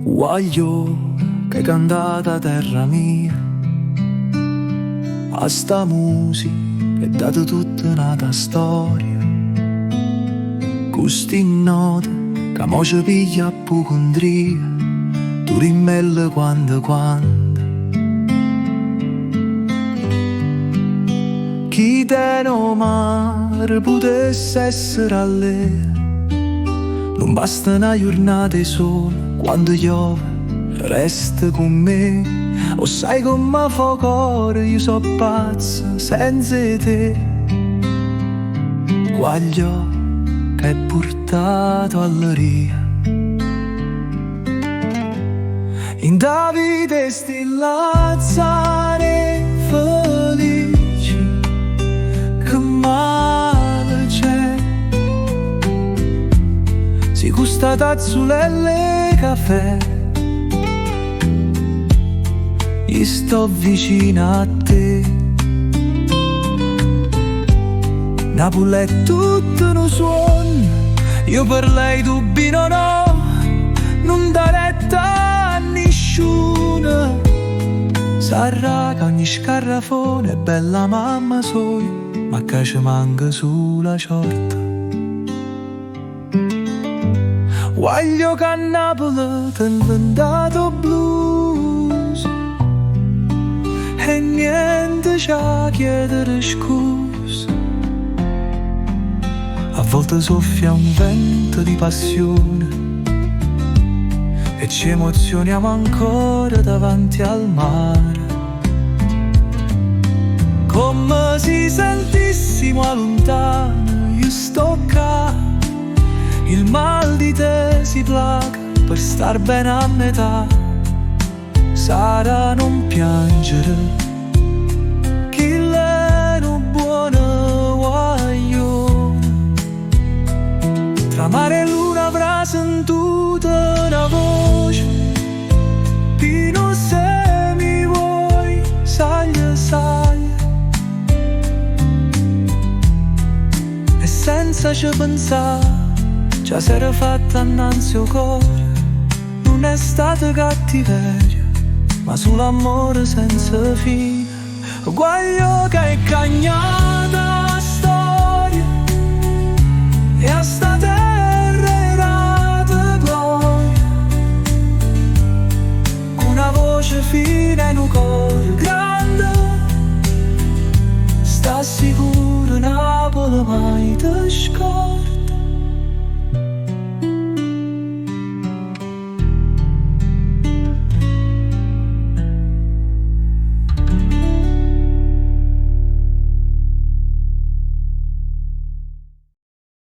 Voglio che cantata terra mia, a sta musica è data tutta un'altra storia. Questi note che mo ci piglia a pocondria, tu rimmelle quando. Chi te no mare potesse essere a lei, non basta una giornata di sole quando piove, resta con me. O sai come fa cuore, io so pazzo senza te. Voglio che hai portato all'aria in Davide stillazzare felici, che male c'è. Si gusta tazzulelle caffè, io sto vicino a te. Napoli è tutto un suono, io per lei dubbi non ho, non dà retta a nessuno. Sarà che ogni scarrafone è bella mamma sua, ma che ci manca sulla ciorta. Voglio che a Napoli t'ho inventato blues e niente c'ha chiedere scusa. A volte soffia un vento di passione e ci emozioniamo ancora davanti al mare, come se sentissimo lontano. Io sto qua, il mal di te si placa per star bene a metà. Sarà non piangere, chi l'è un buono guaglione. Tra mare e luna avrà sentito una voce, Pino se mi vuoi, saglia, saglia. E senza ci pensare, già s'era fatta annanzi al cuore. Non è stata cattiveria, ma sull'amore senza fine. Guaglio che è cagnata la storia e a sta terra era di gloria, con una voce fine e un cuore grande. Sta sicuro Napoli mai ti scorda.